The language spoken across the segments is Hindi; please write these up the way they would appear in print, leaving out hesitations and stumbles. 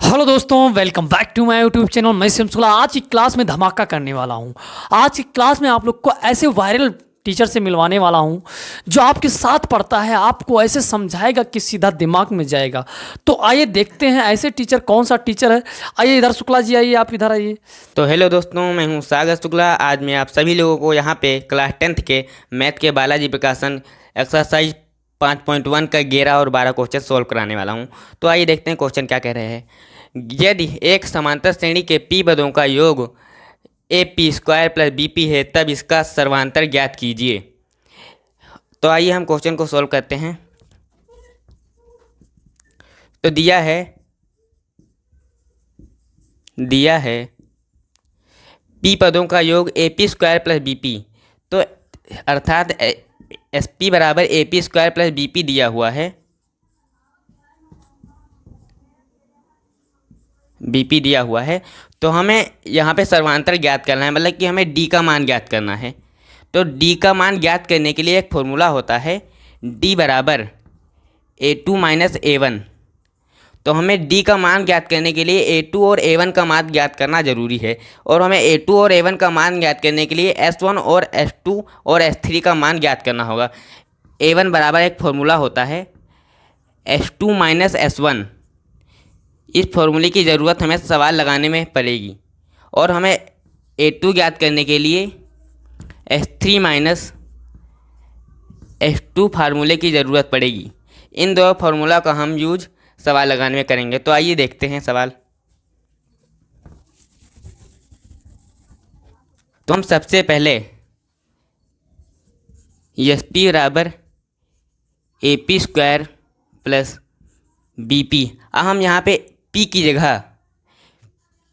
हेलो दोस्तों, welcome back to my YouTube channel. मैं सिमसुला आज की क्लास में धमाका करने वाला हूं। आज की क्लास में आप लोग को ऐसे वायरल टीचर से मिलवाने वाला हूं जो आपके साथ पढ़ता है, आपको ऐसे समझाएगा कि सीधा दिमाग में जाएगा। तो आइए देखते हैं ऐसे टीचर कौन सा टीचर है। आइए इधर शुक्ला जी, आइए आप इधर आइए। तो हेलो दोस्तों, मैं हूं सागर शुक्ला। आज मैं आप सभी लोगों को यहां पे क्लास 10th के मैथ के बालाजी प्रकाशन एक्सरसाइज 5.1 का 11 और 12 क्वेश्चन सॉल्व कराने वाला हूं। तो आइए देखते हैं क्वेश्चन क्या कह रहे हैं। यदि एक समांतर श्रेणी के पी पदों का योग A P square plus B P है, तब इसका सर्वांतर ज्ञात कीजिए। तो आइए हम क्वेश्चन को सॉल्व करते हैं। तो दिया है पी पदों का योग A P square plus B P. तो अर्थात एस पी बराबर A P square plus B P दिया हुआ है, बी पी दिया हुआ है। तो हमें यहाँ पे सर्वांतर ज्ञात करना है, मतलब कि हमें डी का मान ज्ञात करना है। तो डी का मान ज्ञात करने के लिए एक फॉर्मूला होता है, डी बराबर ए टू माइनस ए वन। तो हमें डी का मान ज्ञात करने के लिए ए टू और ए वन का मान ज्ञात करना ज़रूरी है। और हमें ए टू और ए वन का मान ज्ञात करने के लिए एस वन और एस टू और एस थ्री का मान ज्ञात करना होगा। ए वन बराबर एक फॉर्मूला होता है S two minus S one. इस फॉर्मूले की ज़रूरत हमें सवाल लगाने में पड़ेगी। और हमें ए टू ज्ञात करने के लिए S three minus S two फार्मूले की ज़रूरत पड़ेगी। इन दो फार्मूला का हम यूज सवाल लगाने में करेंगे। तो आइए देखते हैं सवाल। तो हम सबसे पहले एस पी बराबर A P square plus B P. अब हम यहाँ पे पी की जगह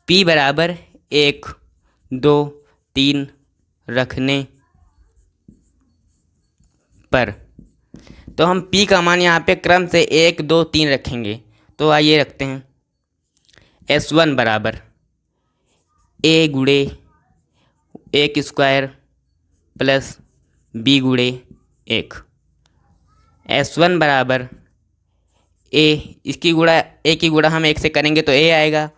पी बराबर 1 2 3 रखने पर, तो हम पी का मान यहाँ पे क्रम से 1 2 3 रखेंगे। तो आइए रखते हैं एस वन बराबर ए गुड़े 1 स्क्वायर प्लस बी गुड़े 1। एस वन बराबर ए, इसकी गुणा ए की गुणा हम 1 से करेंगे तो ए आएगा,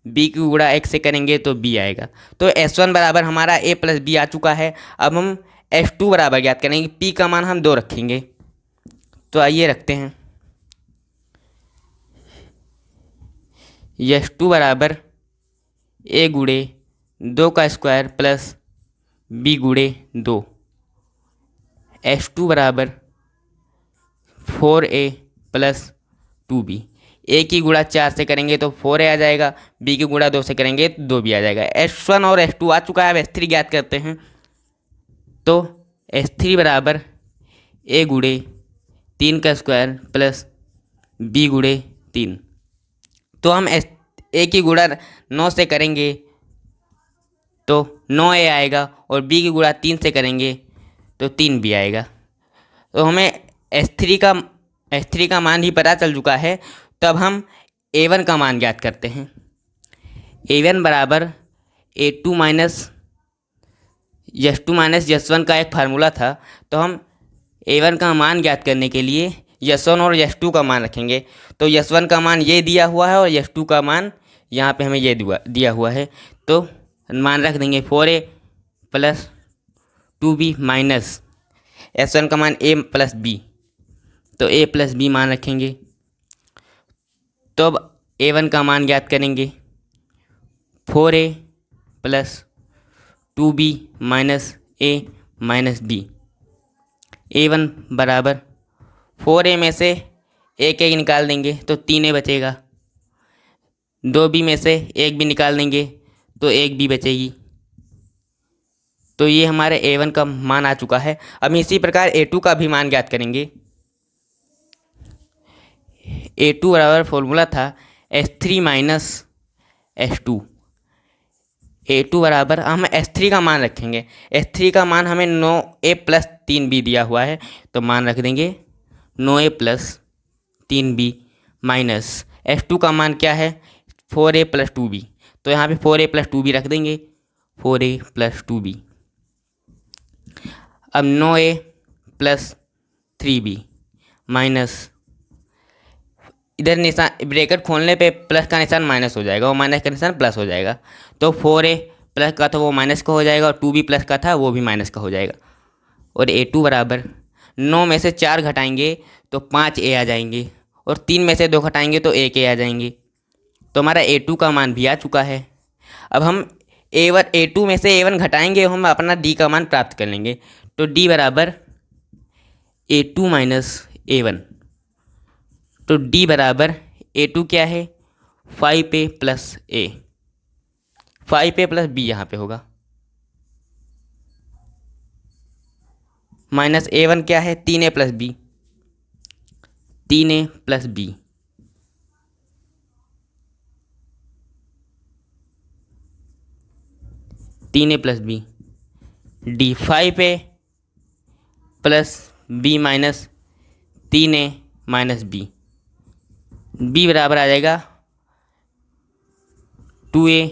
बी की गुणा 1 से करेंगे तो बी आएगा। तो एस वन बराबर हमारा ए प्लस बी आ चुका है। अब हम एस टू बराबर ज्ञात करेंगे, पी का मान हम 2 रखेंगे। तो आइए रखते हैं एस टू बराबर ए गुड़े 2 का स्क्वायर प्लस बी गुड़े 2। एस टू बराबर 4a प्लस 2b। ए की गुणा 4 से करेंगे तो 4a आ जाएगा, बी की गुणा 2 से करेंगे तो 2b आ जाएगा। एस वन और एस टू आ चुका है। अब एस थ्री ज्ञात करते हैं। तो एस थ्री बराबर ए गुड़े 3 का स्क्वायर प्लस बी गुड़े 3। तो हम ए की गुणा 9 से करेंगे तो 9a आएगा, और बी की गुणा 3 से करेंगे तो 3b आएगा। तो हमें एस थ्री का मान ही पता चल चुका है। तब हम ए वन का मान ज्ञात करते हैं। ए वन बराबर ए टू माइनस यस वन का एक फार्मूला था। तो हम ए वन का मान ज्ञात करने के लिए यस वन और यस टू का मान रखेंगे। तो यस वन का मान ये दिया हुआ है और यस टू का मान यहाँ पे हमें ये दिया हुआ है। तो मान रख देंगे 4a plus 2b minus S one का मान a प्लस बी। तो a प्लस बी मान रखेंगे। तो अब ए वन का मान ज्ञात करेंगे 4a plus 2b minus a minus B. A one बराबर 4a में से एक निकाल देंगे तो 3a बचेगा, 2b में से एक भी निकाल देंगे तो 1b बचेगी। तो ये हमारे ए वन का मान आ चुका है। अब इसी प्रकार ए टू का भी मान ज्ञात करेंगे। ए टू बराबर फॉर्मूला था S three minus S two. A two बराबर हम एस थ्री का मान रखेंगे। एस थ्री का मान हमें 9a प्लस 3b दिया हुआ है, तो मान रख देंगे 9a plus 3b minus S to का मान क्या है 4a प्लस 2b। तो यहाँ पे 4a प्लस 2b रख देंगे, 4a प्लस 2b। अब 9a प्लस 3b माइनस इधर निशान ब्रैकेट खोलने पे प्लस का निशान माइनस हो जाएगा और माइनस का निशान प्लस हो जाएगा। तो 4a प्लस का था वो माइनस का हो जाएगा और 2b प्लस का था वो भी माइनस का हो जाएगा। और a2 बराबर 9 में से 4 घटाएंगे तो 5a आ जाएंगे और 3 में से 2 घटाएंगे तो 1a आ जाएंगे। तो हमारा a2 का मान भी आ चुका है। अब हम a2 में से a1 घटाएंगे, हम अपना d का मान प्राप्त कर लेंगे। तो d बराबर a2 माइनस a1। तो d बराबर a2 क्या है 5a प्लस a, 5a प्लस b यहाँ पे होगा, माइनस a1 क्या है 3a plus b, 3a plus b, तीन a plus b, d 5a प्लस b minus 3a minus b, b बराबर आ जाएगा 2a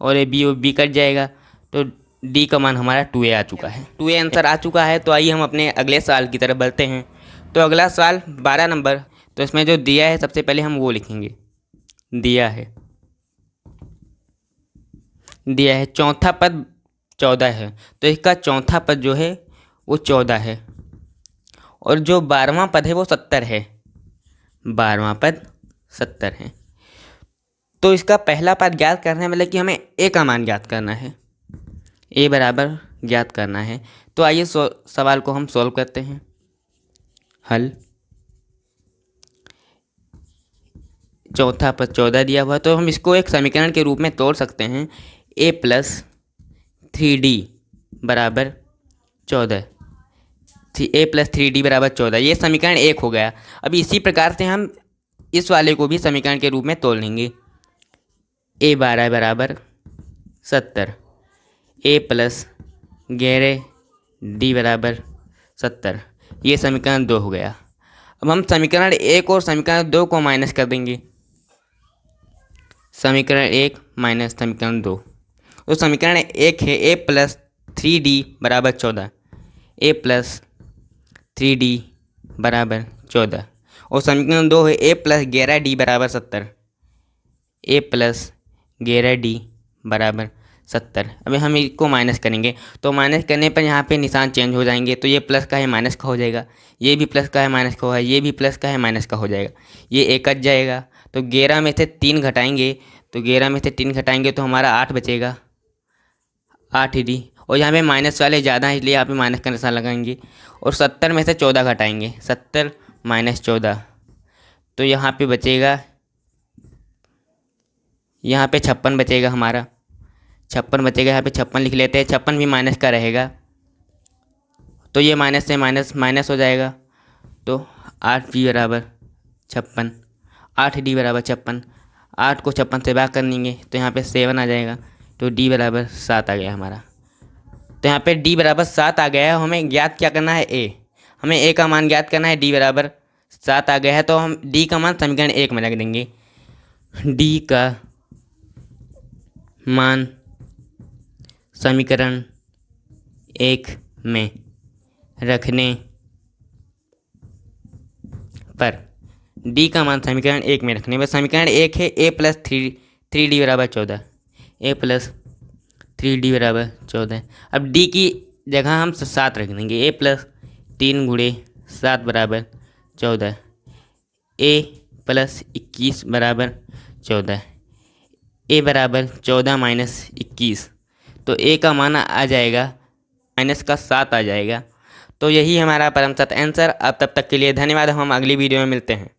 और ए बी कट जाएगा। तो d का मान हमारा 2a आ चुका है। 2a आंसर आ चुका है। तो आइए हम अपने अगले सवाल की तरफ बढ़ते हैं। तो अगला सवाल 12 नंबर। तो इसमें जो दिया है सबसे पहले हम वो लिखेंगे। दिया है चौथा पद 14 है, तो इसका चौथा पद जो है वो 14 है और जो 12वां पद है वो 70 है। 12वां पद 70 है। तो इसका पहला पद ज्ञात करना है, मतलब कि हमें ए का मान ज्ञात करना है, ए बराबर ज्ञात करना है। तो आइए सवाल को हम सॉल्व करते हैं। हल, चौथा पद 14 दिया हुआ, तो हम इसको एक समीकरण के रूप में तोड़ सकते हैं। a प्लस 3d बराबर 14, a प्लस 3d बराबर 14, ये समीकरण 1 हो गया। अब इसी प्रकार से हम इस वाले को भी समीकरण के रूप में तोड़ लेंगे। a 12 बराबर 70, a प्लस 11d बराबर 70, ये समीकरण 2 हो गया। अब हम समीकरण 1 और समीकरण 2 को माइनस कर देंगे। समीकरण 1 माइनस समीकरण 2, तो समीकरण 1 है a प्लस 3d बराबर 14, a प्लस 3d बराबर 14, और समीकरण 2 है a प्लस 11d बराबर 70, a प्लस 11d बराबर 70। अभी हम इसको माइनस करेंगे, तो माइनस करने पर यहाँ पे निशान चेंज हो जाएंगे। तो ये प्लस का है माइनस का हो जाएगा, ये भी प्लस का है माइनस का होगा, ये भी प्लस का है माइनस का हो जाएगा, ये एक कट जाएगा। तो 11 में से 3 घटाएंगे, तो 11 में से 3 घटाएंगे तो हमारा 8 बचेगा, 8d, और यहाँ पे माइनस वाले ज़्यादा है इसलिए यहाँ पे माइनस का निशान लगाएंगे। और 70 में से 14 घटाएंगे, 70 माइनस 14, तो यहाँ पे बचेगा, यहाँ पे 56 बचेगा हमारा, 56 बचेगा। यहाँ पे 56 लिख लेते हैं, 56 भी माइनस का रहेगा, तो ये माइनस से माइनस माइनस हो जाएगा। तो 8d बराबर 56, 8d बराबर 56, 8 को 56 से भाग कर लेंगे तो यहाँ पे 7 आ जाएगा। तो d बराबर 7 आ गया हमारा। तो यहाँ पे d बराबर 7 आ गया है। हमें ज्ञात क्या करना है, a, हमें a का मान ज्ञात करना है। d बराबर 7 आ गया है, तो हम d का मान समीकरण 1 में रख देंगे। d का मान समीकरण 1 में रखने पर, d का मान समीकरण 1 में रखने पर, समीकरण 1 है a प्लस 3d बराबर 14, a प्लस 3d बराबर 14। अब d की जगह हम 7 रख देंगे, a प्लस 3 गुणे 7 बराबर 14, a प्लस 21 बराबर 14, a बराबर 14 माइनस 21, तो a का मान आ जाएगा माइनस का 7 आ जाएगा। तो यही हमारा परम सत्य आंसर। अब तब तक के लिए धन्यवाद। हम अगली वीडियो में मिलते हैं।